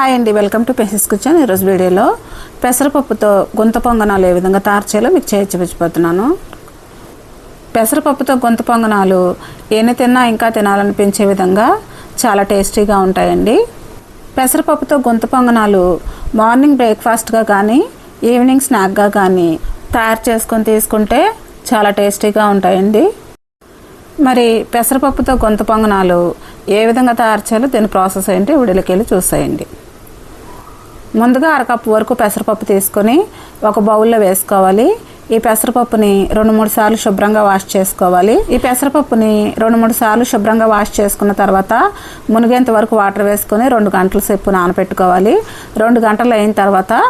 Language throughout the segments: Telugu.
హాయ్ అండి, వెల్కమ్ టు పెసిస్ కిచెన్. ఈరోజు వీడియోలో పెసరపప్పుతో గుంత పొంగనాలు ఏ విధంగా తయారు చేయాలో మీకు చూపించబోతున్నాను. పెసరపప్పుతో గుంత పొంగనాలు ఎన్ని తిన్నా ఇంకా తినాలనిపించే విధంగా చాలా టేస్టీగా ఉంటాయండి. పెసరపప్పుతో గుంత పొంగనాలు మార్నింగ్ బ్రేక్ఫాస్ట్గా కానీ ఈవినింగ్ స్నాక్గా కానీ తయారు చేసుకొని తీసుకుంటే చాలా టేస్టీగా ఉంటాయండి. మరి పెసరపప్పుతో గుంత పొంగనాలు ఏ విధంగా తయారు చేయాలో దీని ప్రాసెస్ ఏంటి వీడియోకి వెళ్ళి చూసేయండి. ముందుగా అరకప్పు వరకు పెసరపప్పు తీసుకొని ఒక బౌల్లో వేసుకోవాలి. ఈ పెసరపప్పుని 2-3 సార్లు శుభ్రంగా వాష్ చేసుకోవాలి. ఈ పెసరపప్పుని 2-3 సార్లు శుభ్రంగా వాష్ చేసుకున్న తర్వాత మునిగేంత వరకు వాటర్ వేసుకొని 2 గంటల సేపు నానబెట్టుకోవాలి. 2 గంటలు అయిన తర్వాత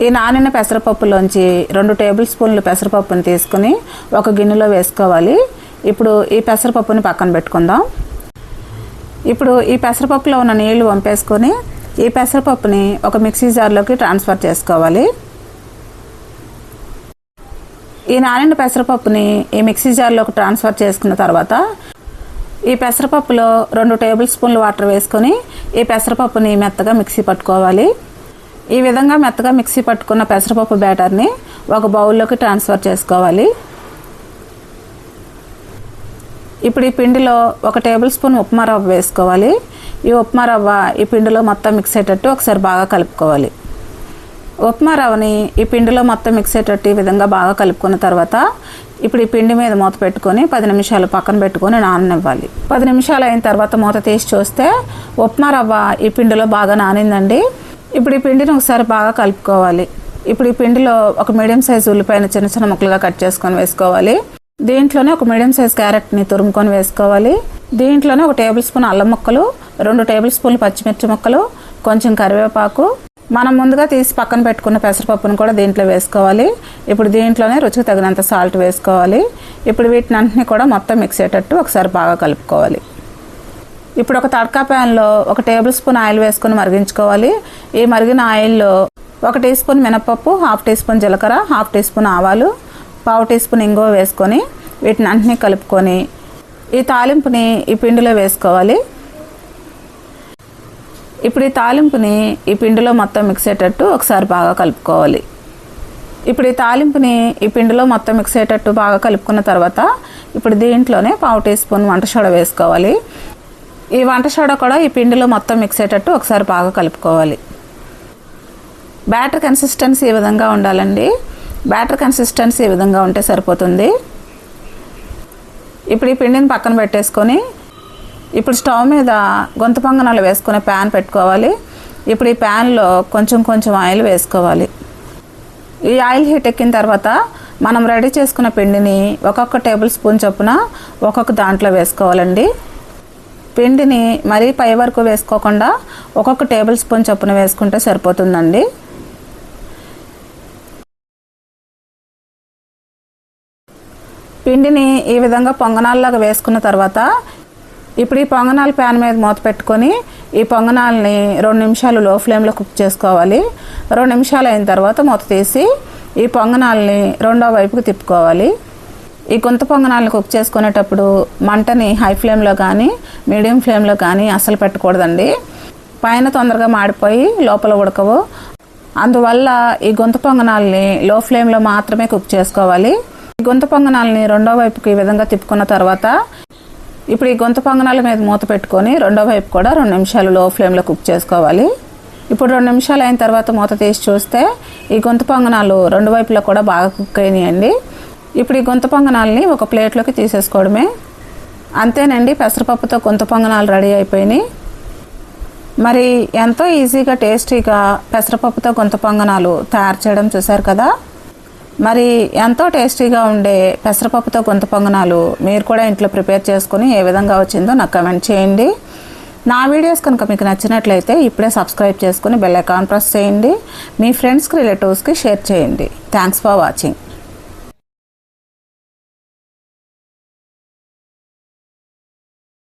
ఈ నానిన పెసరపప్పులోంచి 2 టేబుల్ స్పూన్లు పెసరపప్పుని తీసుకుని ఒక గిన్నెలో వేసుకోవాలి. ఇప్పుడు ఈ పెసరపప్పుని పక్కన పెట్టుకుందాం. ఇప్పుడు ఈ పెసరపప్పులో ఉన్న నీళ్లు వంపేసుకొని ఈ పెసరపప్పుని ఒక మిక్సీ జార్లోకి ట్రాన్స్ఫర్ చేసుకోవాలి. ఈ నానిన పెసరపప్పుని ఈ మిక్సీ జార్లోకి ట్రాన్స్ఫర్ చేసుకున్న తర్వాత ఈ పెసరపప్పులో 2 టేబుల్ స్పూన్లు వాటర్ వేసుకొని ఈ పెసరపప్పుని మెత్తగా మిక్సీ పట్టుకోవాలి. ఈ విధంగా మెత్తగా మిక్సీ పట్టుకున్న పెసరపప్పు బ్యాటర్ని ఒక బౌల్లోకి ట్రాన్స్ఫర్ చేసుకోవాలి. ఇప్పుడు ఈ పిండిలో 1 టేబుల్ స్పూన్ ఉప్మా రవ్వ వేసుకోవాలి. ఈ ఉప్మా రవ్వ ఈ పిండిలో మొత్తం మిక్స్ అయ్యేటట్టు ఒకసారి బాగా కలుపుకోవాలి. ఉప్మా రవ్వని ఈ పిండిలో మొత్తం మిక్స్ అయ్యేటట్టు ఈ విధంగా బాగా కలుపుకున్న తర్వాత ఇప్పుడు ఈ పిండి మీద మూత పెట్టుకొని 10 నిమిషాలు పక్కన పెట్టుకొని నాననివ్వాలి. 10 నిమిషాలు అయిన తర్వాత మూత తీసి చూస్తే ఉప్మా రవ్వ ఈ పిండిలో బాగా నానిందండి. ఇప్పుడు ఈ పిండిని ఒకసారి బాగా కలుపుకోవాలి. ఇప్పుడు ఈ పిండిలో ఒక మీడియం సైజు ఉల్లిపాయను చిన్న చిన్న ముక్కలుగా కట్ చేసుకొని వేసుకోవాలి. దీంట్లోనే ఒక మీడియం సైజ్ క్యారెట్ని తురుముకొని వేసుకోవాలి. దీంట్లోనే 1 టేబుల్ స్పూన్ అల్లం ముక్కలు, 2 టేబుల్ స్పూన్లు పచ్చిమిర్చి ముక్కలు, కొంచెం కరివేపాకు, మనం ముందుగా తీసి పక్కన పెట్టుకున్న పెసరపప్పును కూడా దీంట్లో వేసుకోవాలి. ఇప్పుడు దీంట్లోనే రుచికి తగినంత సాల్ట్ వేసుకోవాలి. ఇప్పుడు వీటిని కూడా మొత్తం మిక్స్ అయ్యేటట్టు ఒకసారి బాగా కలుపుకోవాలి. ఇప్పుడు ఒక తడకా ప్యాన్లో 1 టేబుల్ స్పూన్ ఆయిల్ వేసుకొని మరిగించుకోవాలి. ఈ మరిగిన ఆయిల్లో 1 టీ స్పూన్ మినపప్పు, 1/2 టీ స్పూన్ జీలకర్ర, 1/2 టీ స్పూన్ ఆవాలు, 1/4 టీ స్పూన్ ఇంగువ వేసుకొని వీటిని అన్నీ కలుపుకొని ఈ తాలింపుని ఈ పిండిలో వేసుకోవాలి. ఇప్పుడు ఈ తాలింపుని ఈ పిండిలో మొత్తం మిక్స్ అయ్యేటట్టు ఒకసారి బాగా కలుపుకోవాలి. ఇప్పుడు ఈ తాలింపుని ఈ పిండిలో మొత్తం మిక్స్ అయ్యేటట్టు బాగా కలుపుకున్న తర్వాత ఇప్పుడు దీంట్లోనే 1/4 టీ స్పూన్ వంట సోడా వేసుకోవాలి. ఈ వంట సోడా కూడా ఈ పిండిలో మొత్తం మిక్స్ అయ్యేటట్టు ఒకసారి బాగా కలుపుకోవాలి. బ్యాటర్ కన్సిస్టెన్సీ ఈ విధంగా ఉండాలండి. బ్యాటర్ కన్సిస్టెన్సీ ఈ విధంగా ఉంటే సరిపోతుంది. ఇప్పుడు ఈ పిండిని పక్కన పెట్టేసుకొని ఇప్పుడు స్టవ్ మీద గుంత పొంగనాలు వేసుకునే ప్యాన్ పెట్టుకోవాలి. ఇప్పుడు ఈ ప్యాన్లో కొంచెం ఆయిల్ వేసుకోవాలి. ఈ ఆయిల్ హీట్ ఎక్కిన తర్వాత మనం రెడీ చేసుకున్న పిండిని ఒక్కొక్క టేబుల్ స్పూన్ చొప్పున ఒక్కొక్క దాంట్లో వేసుకోవాలండి. పిండిని మరీ పై వరకు వేసుకోకుండా ఒక్కొక్క టేబుల్ స్పూన్ చొప్పున వేసుకుంటే సరిపోతుందండి. పిండిని ఈ విధంగా పొంగనాల్లాగా వేసుకున్న తర్వాత ఇప్పుడు ఈ పొంగనాల ప్యాన్ మీద మూత పెట్టుకొని ఈ పొంగనాలని 2 నిమిషాలు లో ఫ్లేమ్లో కుక్ చేసుకోవాలి. 2 నిమిషాలు అయిన తర్వాత మూత తీసి ఈ పొంగనాలని రెండో వైపుకి తిప్పుకోవాలి. ఈ గుంత పొంగనాలను కుక్ చేసుకునేటప్పుడు మంటని హై ఫ్లేమ్లో కానీ మీడియం ఫ్లేమ్లో కానీ అస్సలు పెట్టకూడదండి. పైన తొందరగా మాడిపోయి లోపల ఉడకవు. అందువల్ల ఈ గుంత పొంగనాలని లో ఫ్లేమ్లో మాత్రమే కుక్ చేసుకోవాలి. ఈ గుంత పొంగనాలని రెండో వైపుకి ఈ విధంగా తిప్పుకున్న తర్వాత ఇప్పుడు ఈ గుంత పొంగనాల మీద మూత పెట్టుకొని రెండో వైపు కూడా 2 నిమిషాలు లో ఫ్లేమ్లో కుక్ చేసుకోవాలి. ఇప్పుడు 2 నిమిషాలు అయిన తర్వాత మూత తీసి చూస్తే ఈ గుంత పొంగనాలు 2 వైపులో కూడా బాగా కుక్ అయినాయండి. ఇప్పుడు ఈ గుంత పొంగనాలని ఒక ప్లేట్లోకి తీసేసుకోవడమే. అంతేనండి, పెసరపప్పుతో గుంత పొంగనాలు రెడీ అయిపోయినాయి. మరి ఎంతో ఈజీగా టేస్టీగా పెసరపప్పుతో గుంత పొంగనాలు తయారు చేయడం చూశారు కదా. మరి ఎంతో టేస్టీగా ఉండే పెసరపప్పుతో గుంత పొంగనాలు మీరు కూడా ఇంట్లో ప్రిపేర్ చేసుకొని ఏ విధంగా వచ్చిందో నాకు కమెంట్ చేయండి. నా వీడియోస్ కనుక మీకు నచ్చినట్లయితే ఇప్పుడే సబ్స్క్రైబ్ చేసుకొని బెల్ ఐకాన్ ప్రెస్ చేయండి. మీ ఫ్రెండ్స్కి రిలేటివ్స్కి షేర్ చేయండి. Thanks for watching.